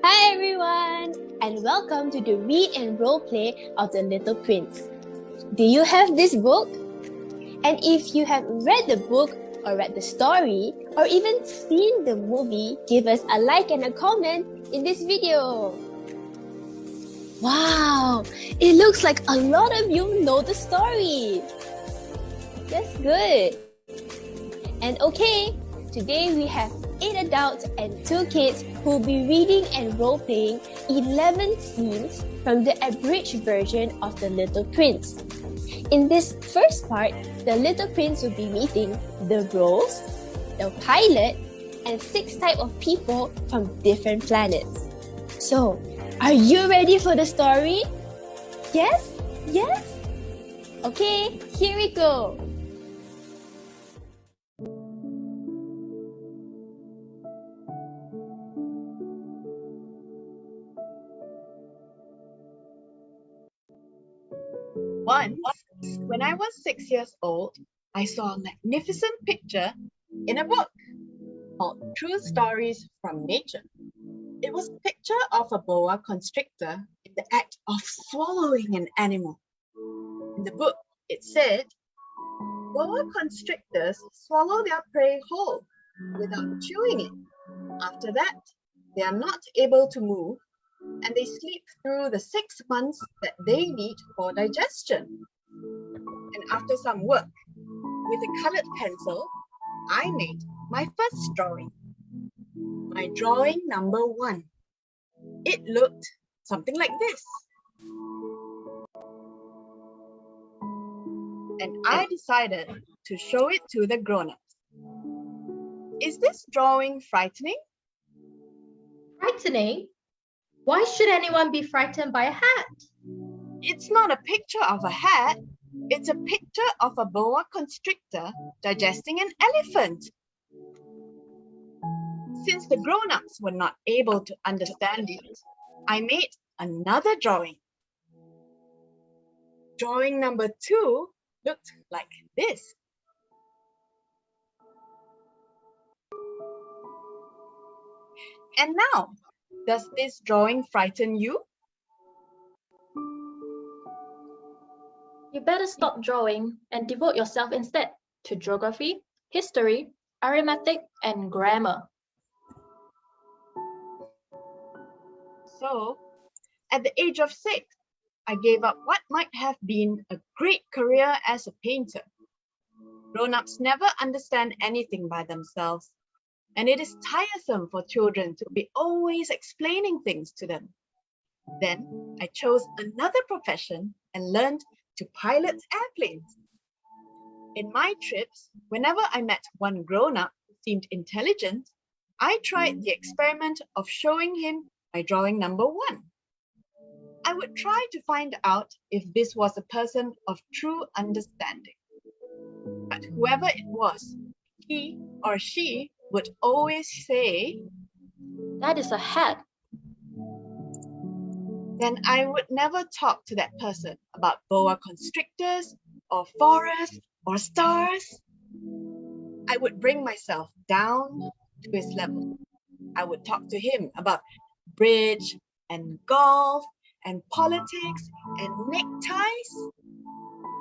Hi everyone, and welcome to the read and role play of The Little Prince. Do you have this book? And if you have read the book or read the story or even seen the movie, give us a like and a comment in this video. Wow, it looks like a lot of you know the story. That's good. And okay, today we have 8 adults and 2 kids who will be reading and role-playing 11 scenes from the abridged version of The Little Prince. In this first part, The Little Prince will be meeting the Rose, the pilot, and 6 types of people from different planets. So, are you ready for the story? Yes? Yes? Okay, here we go. Once, when I was 6 years old, I saw a magnificent picture in a book called True Stories from Nature. It was a picture of a boa constrictor in the act of swallowing an animal. In the book, it said, boa constrictors swallow their prey whole without chewing it. After that, they are not able to move and they sleep through the 6 months that they need for digestion. And after some work, with a colored pencil, I made my first drawing. My drawing number 1. It looked something like this. And I decided to show it to the grown-ups. Is this drawing frightening? Frightening? Why should anyone be frightened by a hat? It's not a picture of a hat. It's a picture of a boa constrictor digesting an elephant. Since the grown-ups were not able to understand it, I made another drawing. Drawing number 2 looked like this. And now, does this drawing frighten you? You better stop drawing and devote yourself instead to geography, history, arithmetic, and grammar. So, at the age of 6, I gave up what might have been a great career as a painter. Grown-ups never understand anything by themselves, and it is tiresome for children to be always explaining things to them. Then, I chose another profession and learned to pilot airplanes. In my trips, whenever I met one grown-up who seemed intelligent, I tried the experiment of showing him my drawing number 1. I would try to find out if this was a person of true understanding. But whoever it was, he or she would always say, That is a hat. then I would never talk to that person about boa constrictors or forests or stars. I would bring myself down to his level. I would talk to him about bridge and golf and politics and neckties.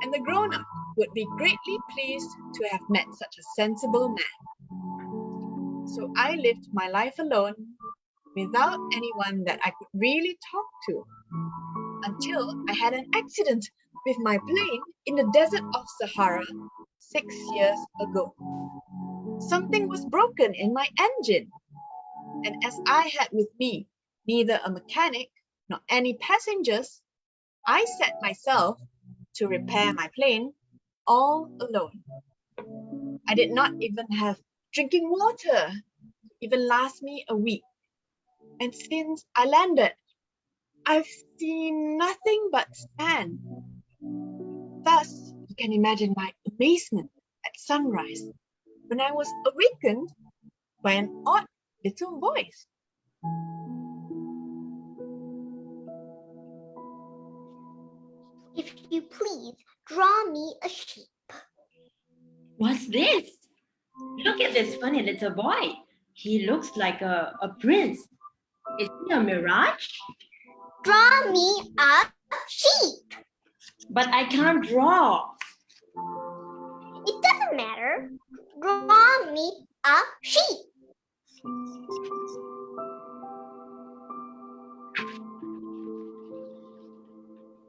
And the grown-up would be greatly pleased to have met such a sensible man. So I lived my life alone, without anyone that I could really talk to, until I had an accident with my plane in the desert of Sahara 6 years ago. Something was broken in my engine, and as I had with me neither a mechanic nor any passengers, I set myself to repair my plane all alone. I did not even have drinking water to even last me a week. And since I landed, I've seen nothing but sand. Thus, you can imagine my amazement at sunrise when I was awakened by an odd little voice. If you please, draw me a sheep. What's this? Look at this funny little boy. He looks like a prince. Is it a mirage? Draw me a sheep. But I can't draw. It doesn't matter. Draw me a sheep.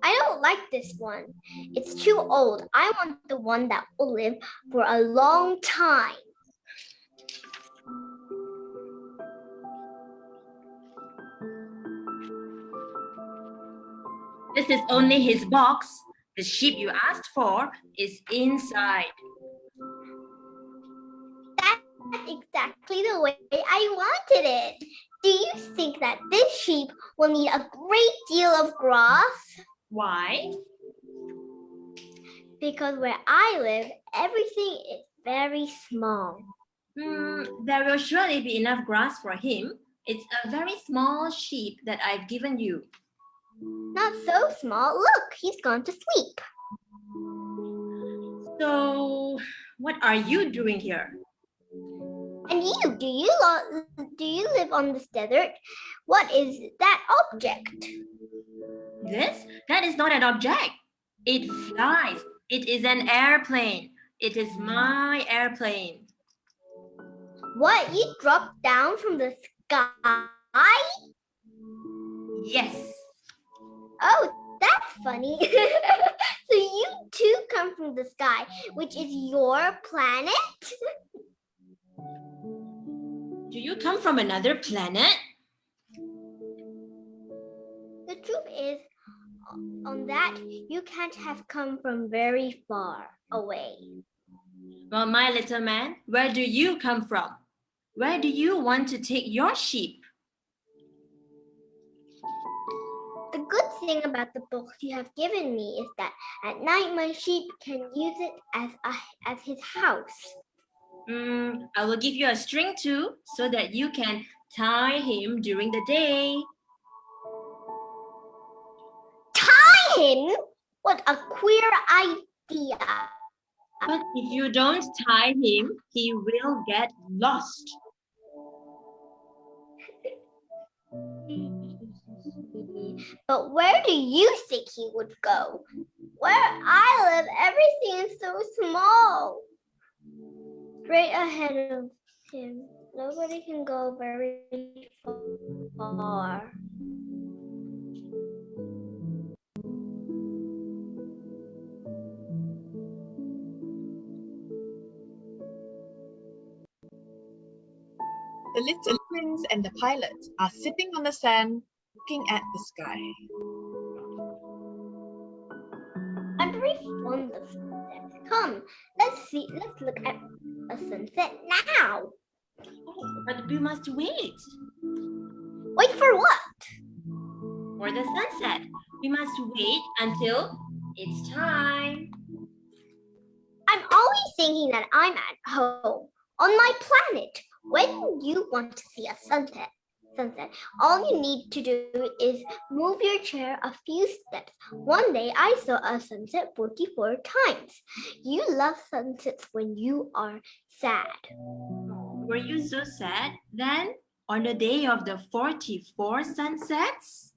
I don't like this one. It's too old. I want the one that will live for a long time. This is only his box. The sheep you asked for is inside. That's exactly the way I wanted it. Do you think that this sheep will need a great deal of grass? Why? Because where I live, everything is very small. There will surely be enough grass for him. It's a very small sheep that I've given you. Not so small. Look, he's gone to sleep. So, what are you doing here? And you, do you live on this desert? What is that object? This? That is not an object. It flies. It is an airplane. It is my airplane. What, you dropped down from the sky? Yes. Oh, that's funny. So you too come from the sky, which is your planet? Do you come from another planet? The truth is, on that, you can't have come from very far away. Well, my little man, where do you come from? Where do you want to take your sheep? The good thing about the books you have given me is that at night my sheep can use it as his house. I will give you a string too, so that you can tie him during the day. Tie him? What a queer idea. But if you don't tie him, he will get lost. But where do you think he would go? Where I live, everything is so small. Straight ahead of him, nobody can go very far. The little prince and the pilot are sitting on the sand looking at the sky. I'm very fond of sunsets. Come, let's look at a sunset now. Oh, but we must wait Wait for what? for the sunset. We must wait until it's time. I'm always thinking that I'm at home, on my planet. When you want to see a sunset, all you need to do is move your chair a few steps. One day I saw a sunset 44 times. You love sunsets when you are sad. Were you so sad then on the day of the 44 sunsets?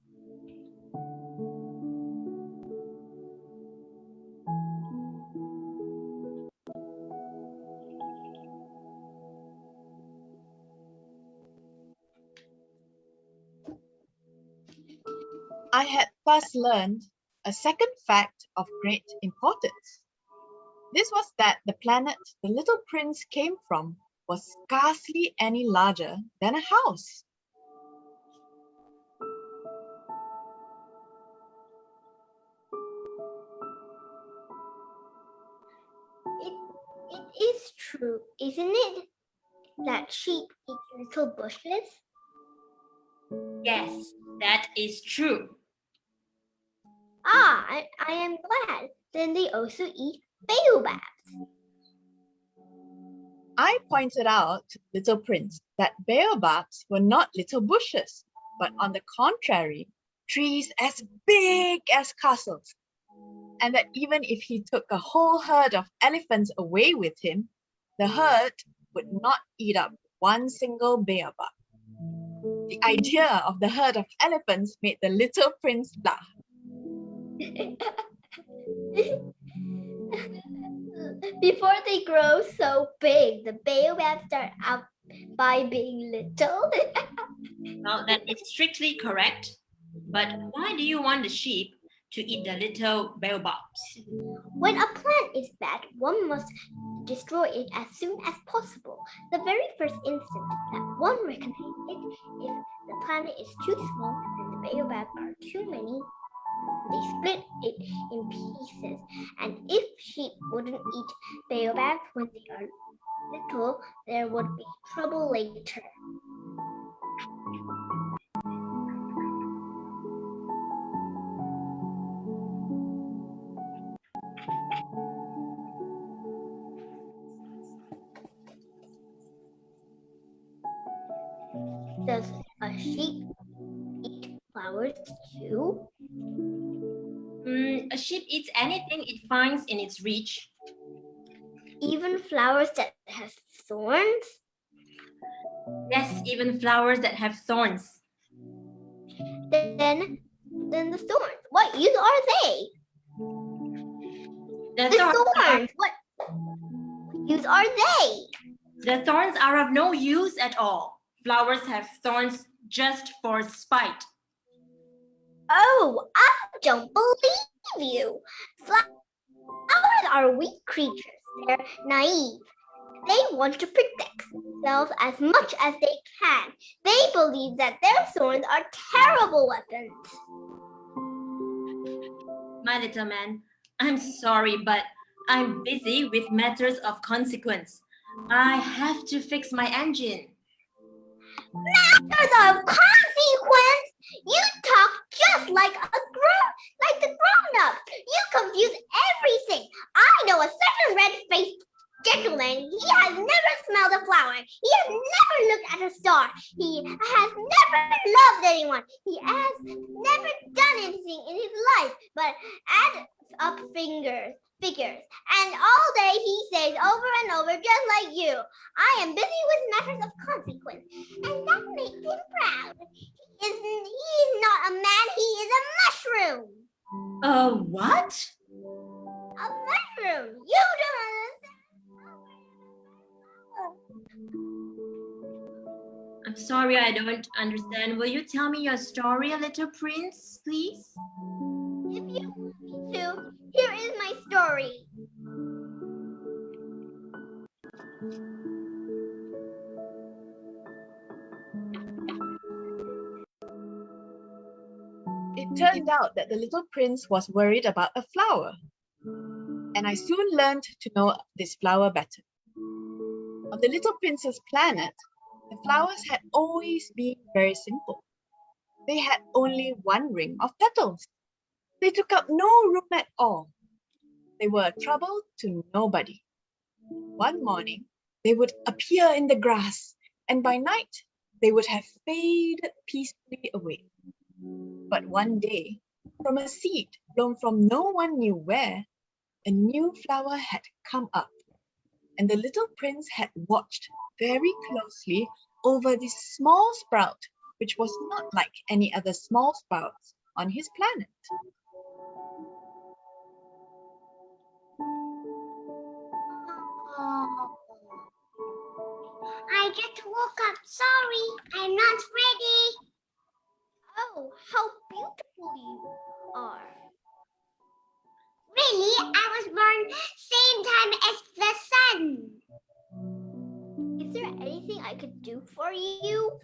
I had thus learned a second fact of great importance. This was that the planet the little prince came from was scarcely any larger than a house. It is true, isn't it, that sheep eat little bushes? Yes, that is true. I am glad. Then they also eat baobabs. I pointed out to little prince that baobabs were not little bushes, but on the contrary, trees as big as castles. And that even if he took a whole herd of elephants away with him, the herd would not eat up one single baobab. The idea of the herd of elephants made the little prince laugh. Before they grow so big, the baobabs start out by being little. Well, that is strictly correct. But why do you want the sheep to eat the little baobabs? When a plant is bad, one must destroy it as soon as possible. The very first instant that one recognizes it, if the planet is too small and the baobabs are too many, they split it in pieces. And if sheep wouldn't eat baobabs when they are little, there would be trouble later. Does a sheep eat flowers too? A sheep eats anything it finds in its reach. Even flowers that have thorns? Yes, even flowers that have thorns. Then the thorns. What use are they? The Thorns. What use are they? The thorns are of no use at all. Flowers have thorns just for spite. Oh, I don't believe you. Flowers are weak creatures. They're naive. They want to protect themselves as much as they can. They believe that their thorns are terrible weapons. My little man, I'm sorry, but I'm busy with matters of consequence. I have to fix my engine. Matters of consequence? You talk just like the grown-ups. You confuse everything. I know a certain red-faced gentleman. He has never smelled a flower. He has never looked at a star. He has never loved anyone. He has never done anything in his life but add up figures. And all day he says over and over, just like you, I am busy with matters of consequence. And that makes him proud. He's not a man, he is a mushroom. What? A mushroom. You don't understand. I'm sorry, I don't understand. Will you tell me your story, little prince, please? If you want me to, here is my story. It turned out that the little prince was worried about a flower. And I soon learned to know this flower better. On the little prince's planet, the flowers had always been very simple. They had only one ring of petals. They took up no room at all. They were a trouble to nobody. One morning, they would appear in the grass, and by night, they would have faded peacefully away. But one day, from a seed blown from no one knew where, a new flower had come up, and the little prince had watched very closely over this small sprout, which was not like any other small sprouts on his planet. Oh, I just woke up. Sorry, I'm not ready. Oh, how beautiful you are. Really? I was born same time as the sun. Is there anything I could do for you?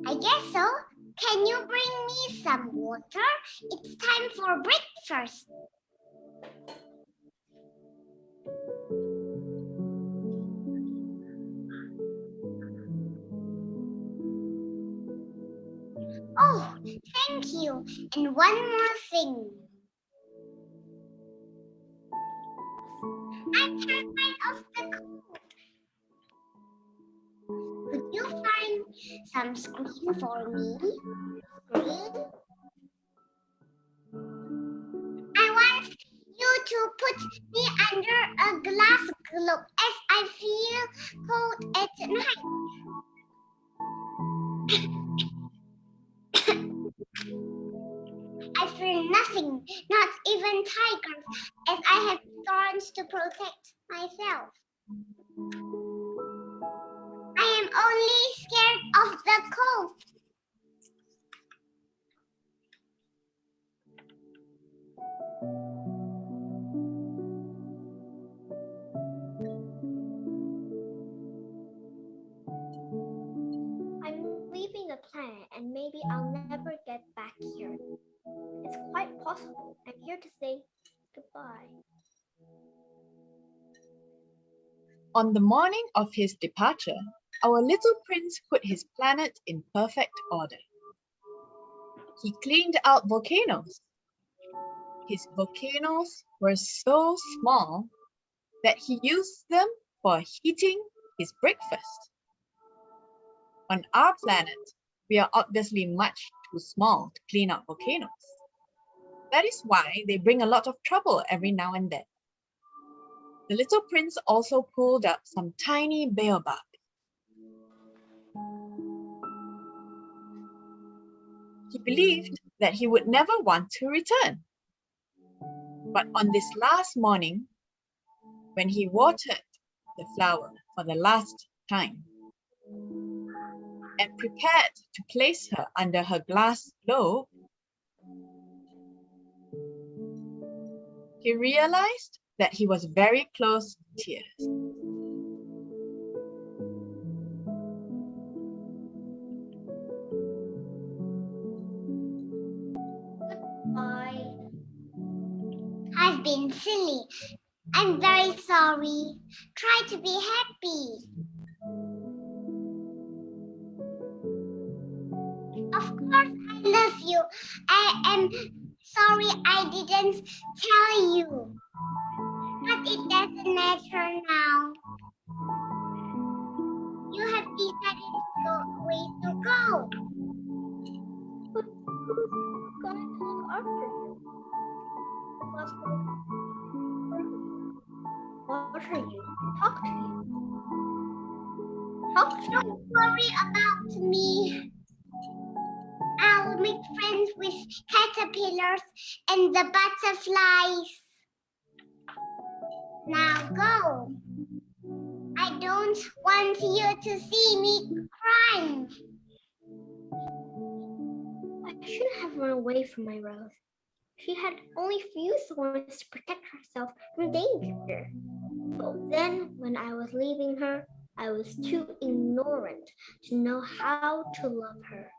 I guess so. Can you bring me some water? It's time for breakfast. Oh, thank you. And one more thing. I'm terrified of the cold. Could you find some screen for me? Screen? I want you to put me under a glass globe as I feel cold at night. I fear nothing, not even tigers, as I have thorns to protect myself. I am only scared of the cold. I'm leaving the planet and maybe I'll never get back here. It's quite possible. I'm here to say goodbye. On the morning of his departure, our little prince put his planet in perfect order. He cleaned out volcanoes. His volcanoes were so small that he used them for heating his breakfast. On our planet, we are obviously much too small to clean out volcanoes. That is why they bring a lot of trouble every now and then. The little prince also pulled up some tiny baobab. He believed that he would never want to return. But on this last morning, when he watered the flower for the last time and prepared to place her under her glass globe, he realized that he was very close to tears. Goodbye. I've been silly. I'm very sorry. Try to be happy. Of course, I love you. I am sorry I didn't tell you. But it doesn't matter now. You have decided to go away to go. But who's going to look after you? Water you, talk to you. Don't worry about me. I'll make friends with caterpillars and the butterflies. Now go. I don't want you to see me crying. I shouldn't have run away from my rose. She had only few thorns to protect herself from danger. But then, when I was leaving her, I was too ignorant to know how to love her.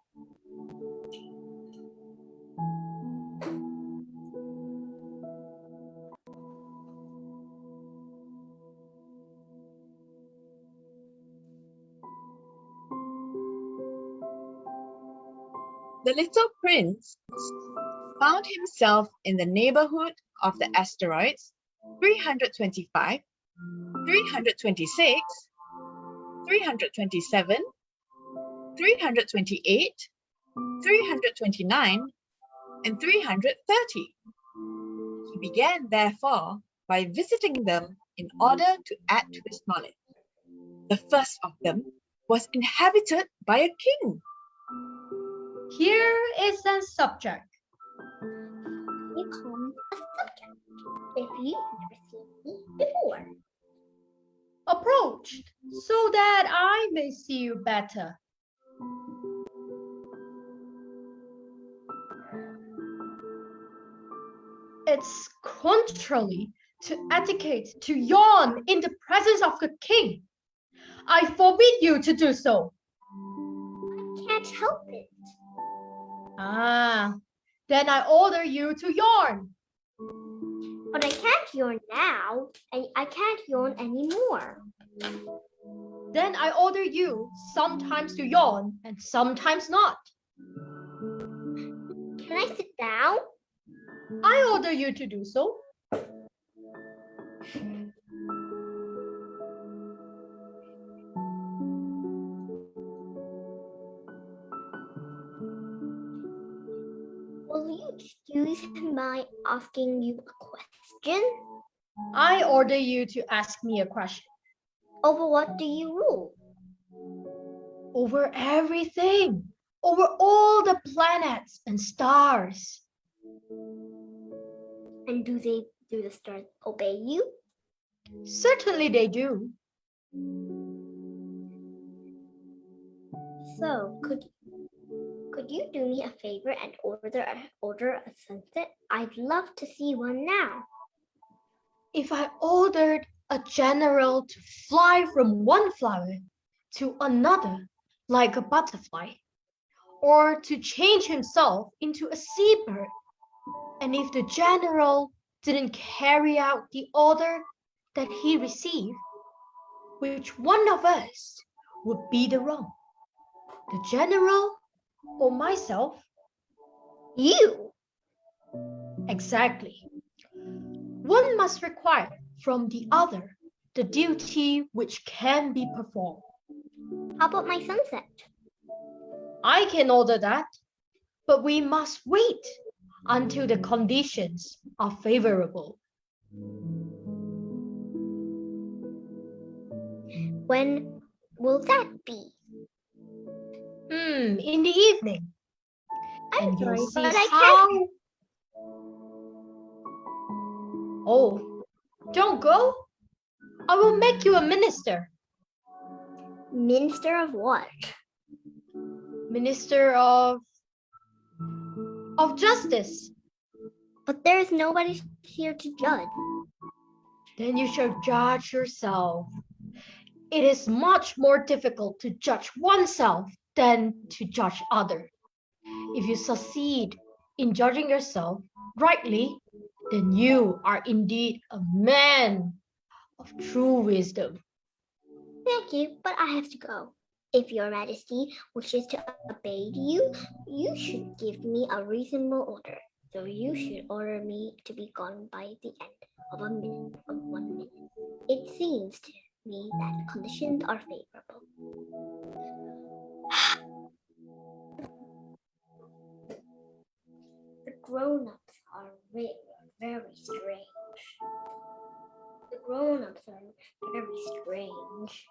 The little prince found himself in the neighborhood of the asteroids 325, 326, 327, 328, 329, and 330. He began, therefore, by visiting them in order to add to his knowledge. The first of them was inhabited by a king. Here is a subject. You call me a subject if you've never seen me before. Approached so that I may see you better. It's contrary to etiquette to yawn in the presence of the king. I forbid you to do so. I can't help it. Ah, then I order you to yawn. But I can't yawn now, and I can't yawn anymore. Then I order you sometimes to yawn and sometimes not. Can I sit down? I order you to do so. Will you excuse my asking you a question? I order you to ask me a question. Over what do you rule? Over everything. Over all the planets and stars. And do the stars obey you? Certainly they do. So could you do me a favor and order a sunset? I'd love to see one now. If I ordered a general to fly from one flower to another like a butterfly, or to change himself into a seabird, and if the general didn't carry out the order that he received, which one of us would be the wrong? The general or myself? You! Exactly. One must require from the other the duty which can be performed. How about my sunset? I can order that, but we must wait until the conditions are favorable. When will that be? In the evening. I'm And you'll sorry, see but I how... can't. Oh, don't go. I will make you a minister. Minister of what? Minister of justice. But there is nobody here to judge. Then you shall judge yourself. It is much more difficult to judge oneself than to judge others. If you succeed in judging yourself rightly, then you are indeed a man of true wisdom. Thank you, but I have to go. If your majesty wishes to obey you, you should give me a reasonable order. So you should order me to be gone by the end of 1 minute. It seems to me that conditions are favorable. The grown-ups are very strange. The grown-ups are very strange.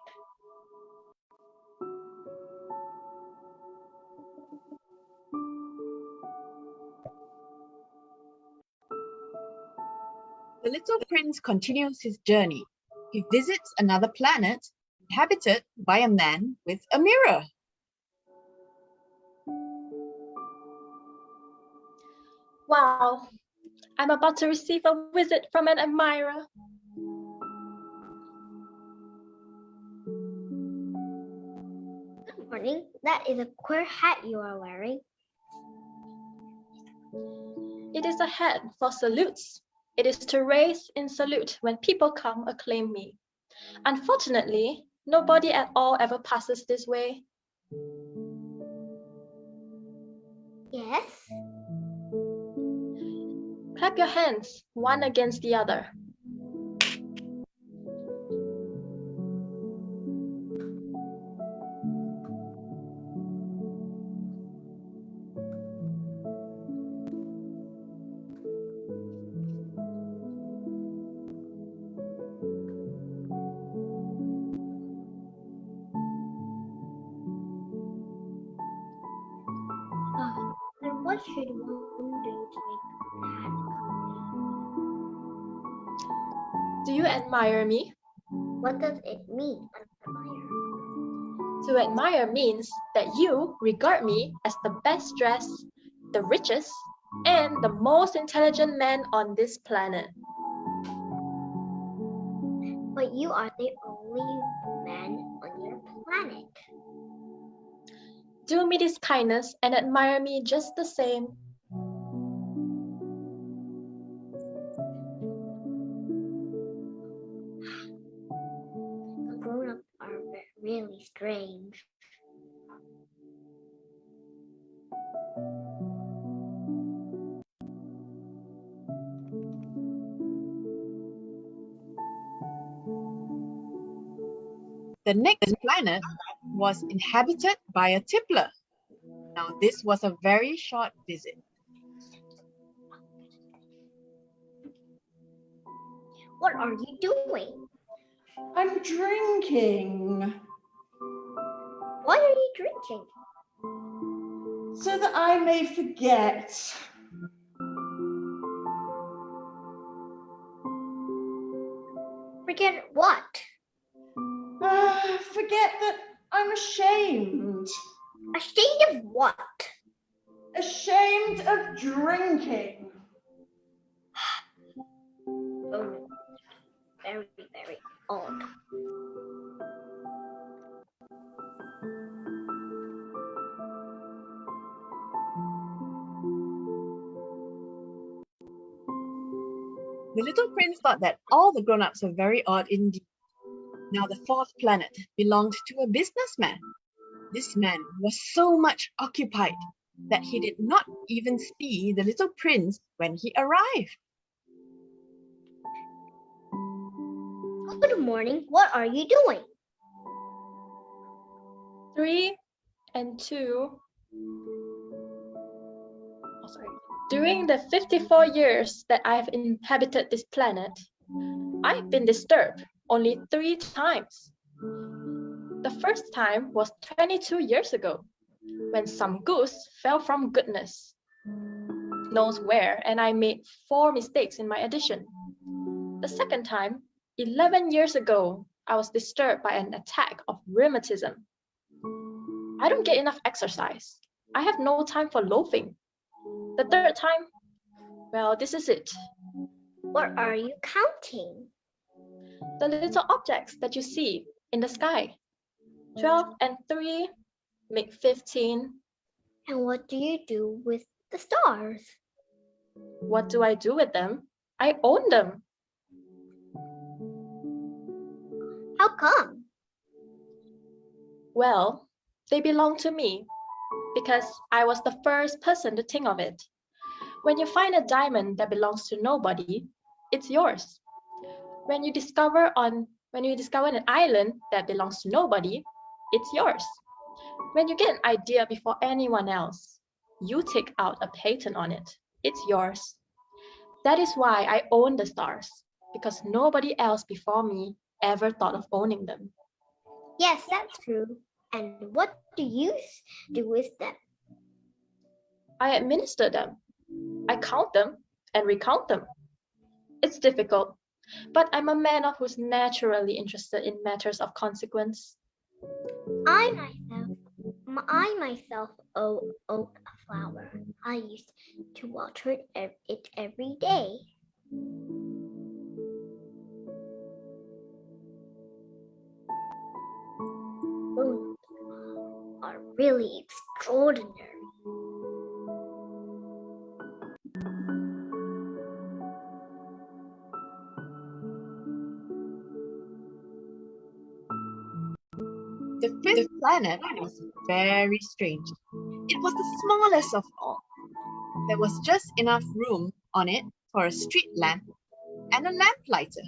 The little prince continues his journey. He visits another planet inhabited by a man with a mirror. Wow, I'm about to receive a visit from an admirer. Good morning. That is a queer hat you are wearing. It is a hat for salutes. It is to raise in salute when people come acclaim me. Unfortunately, nobody at all ever passes this way. Yes. Clap your hands, one against the other. And what should one do to make the hat come? Do you admire me? What does it mean, admire? To admire means that you regard me as the best dressed, the richest, and the most intelligent man on this planet. But you are the only man on your planet. Do me this kindness and admire me just the same. The grown-ups are really strange. The next planet was inhabited by a Tippler. Now, this was a very short visit. What are you doing? I'm drinking Why are you drinking? so that I may forget. Forget what? Forget that I'm ashamed. Ashamed of what? Ashamed of drinking. Oh, very, very odd. The little prince thought that all the grown-ups were very odd indeed. Now the fourth planet belonged to a businessman. This man was so much occupied that he did not even see the little prince when he arrived. Good morning. What are you doing? 3 and 2. Oh, sorry. During the 54 years that I've inhabited this planet, I've been disturbed only 3 times. The first time was 22 years ago, when some goose fell from goodness knows where, and I made 4 mistakes in my addition. The second time, 11 years ago, I was disturbed by an attack of rheumatism. I don't get enough exercise. I have no time for loafing. The third time, well, this is it. What are you counting? The little objects that you see in the sky. 12 and 3 make 15. And what do you do with the stars? What do I do with them? I own them. How come? Well, they belong to me because I was the first person to think of it. When you find a diamond that belongs to nobody, it's yours. When you discover an island that belongs to nobody, it's yours. When you get an idea before anyone else, you take out a patent on it. It's yours. That is why I own the stars, because nobody else before me ever thought of owning them. Yes, that's true. And what do you do with them? I administer them. I count them and recount them. It's difficult, but I'm a man who's naturally interested in matters of consequence. I myself own a flower. I used to water it every day. Those are really extraordinary. The fifth planet was very strange. It was the smallest of all. There was just enough room on it for a street lamp and a lamplighter.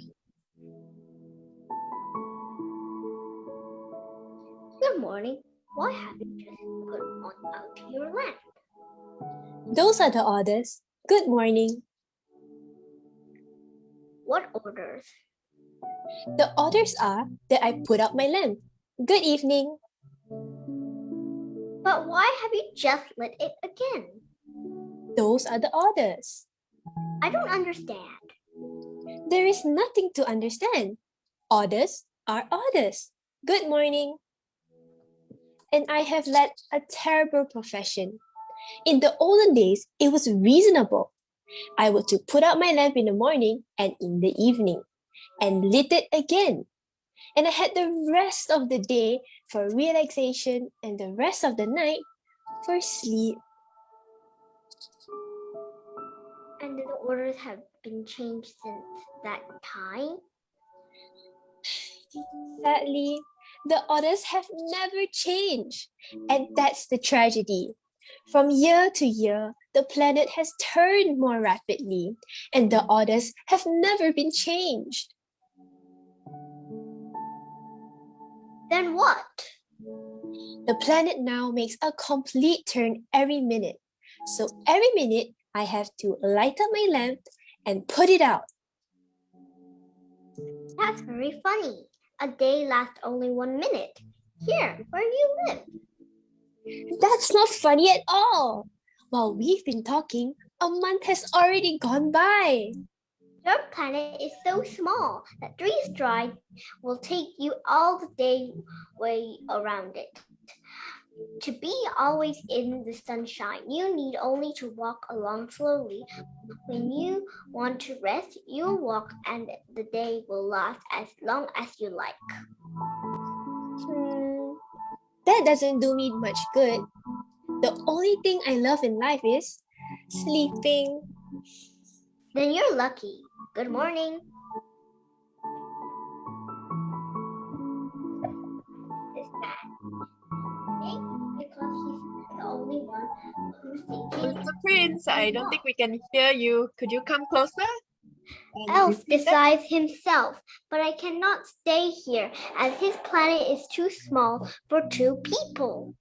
Good morning. Why have you just put on out your lamp? Those are the orders. Good morning. What orders? The orders are that I put out my lamp. Good evening. But why have you just lit it again? Those are the orders. I don't understand. There is nothing to understand. Orders are orders. Good morning. And I have led a terrible profession. In the olden days, it was reasonable. I were to put out my lamp in the morning and in the evening, and lit it again. And I had the rest of the day for relaxation and the rest of the night for sleep. And the orders have been changed since that time? Sadly, the orders have never changed. And that's the tragedy. From year to year, the planet has turned more rapidly, and the orders have never been changed. Then what? The planet now makes a complete turn every minute. So every minute, I have to light up my lamp and put it out. That's very funny. A day lasts only 1 minute. Here, where you live. That's not funny at all. While we've been talking, a month has already gone by. Your planet is so small that 3 strides will take you all the day way around it. To be always in the sunshine, you need only to walk along slowly. When you want to rest, you walk and the day will last as long as you like. That doesn't do me much good. The only thing I love in life is sleeping. Then you're lucky. Good morning. Is that because he's the only one who's thinking. Little Prince, I don't think we can hear you. Could you come closer? And Else repeat that? besides himself, but I cannot stay here as his planet is too small for 2 people.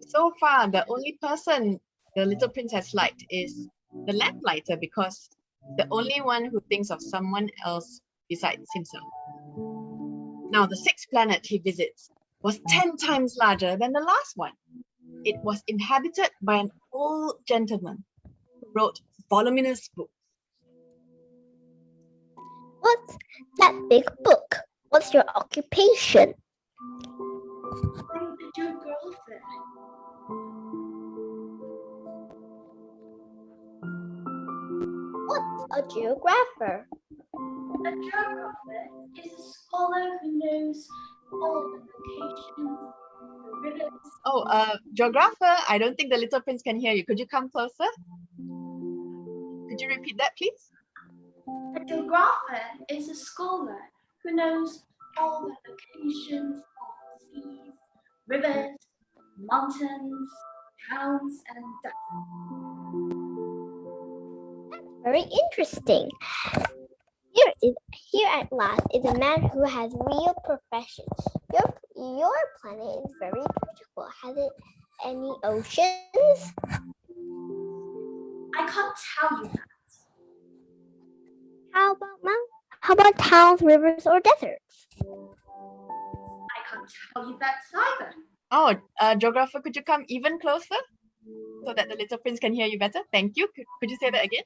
So far, the only person the little prince has liked is the Lamplighter because the only one who thinks of someone else besides himself. Now, the 6th planet he visits was 10 times larger than the last one. It was inhabited by an old gentleman who wrote voluminous books. What's that big book? What's your occupation? I'm the Geographer. What's a geographer? A geographer is a scholar who knows all the locations, the rivers. Oh, Geographer, I don't think the little prince can hear you. Could you come closer? Could you repeat that, please? A geographer is a scholar who knows all the locations of seas, rivers, mountains, towns, and deserts. Very interesting. Here at last is a man who has real profession. Your planet is very beautiful. Has it any oceans? I can't tell you that. How about towns, rivers, or deserts? I can't tell you that either. Oh, Geographer, could you come even closer so that the little prince can hear you better? Thank you. Could you say that again?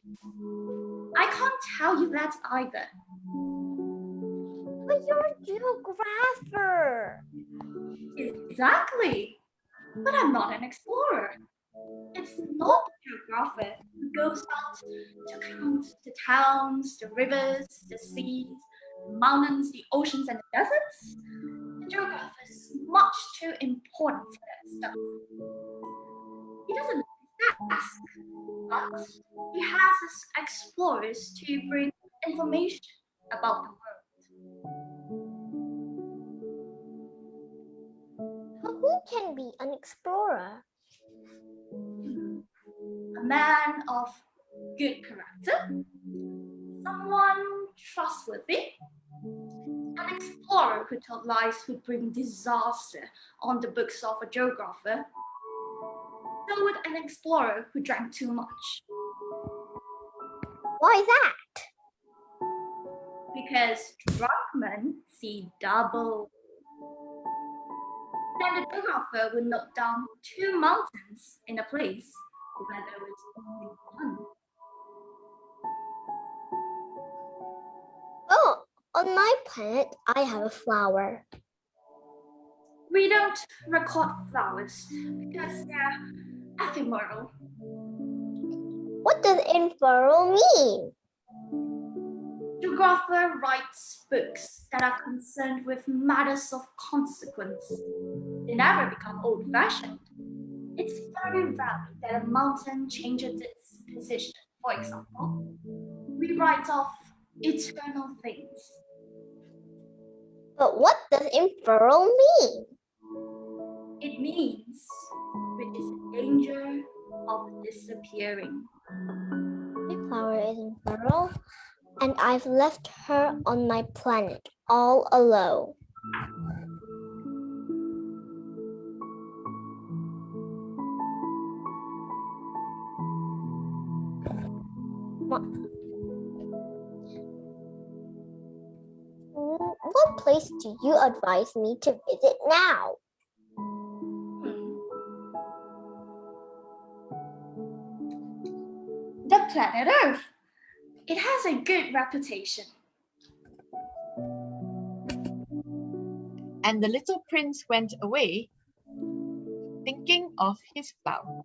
I can't tell you that either. But you're a geographer. Exactly. But I'm not an explorer. It's not the geographer who goes out to count the towns, the rivers, the seas, the mountains, the oceans, and the deserts. The geographer is much too important for that stuff. He doesn't ask, but he has his explorers to bring information about the world. Who can be an explorer? A man of good character, someone trustworthy, an explorer who told lies would bring disaster on the books of a geographer, so would an explorer who drank too much. Why that? Because drunk men see double. Then the geographer would note down 2 mountains in a place where there was only one. Oh, on my planet, I have a flower. We don't record flowers because they're ephemeral. What does ephemeral mean? Geographer writes books that are concerned with matters of consequence. They never become old-fashioned. It's very rare that a mountain changes its position. For example, we write of eternal things. But what does ephemeral mean? It means which is in danger of disappearing. My flower is ephemeral, and I've left her on my planet all alone. What place do you advise me to visit now? The planet Earth. It has a good reputation. And the little prince went away, thinking of his flower.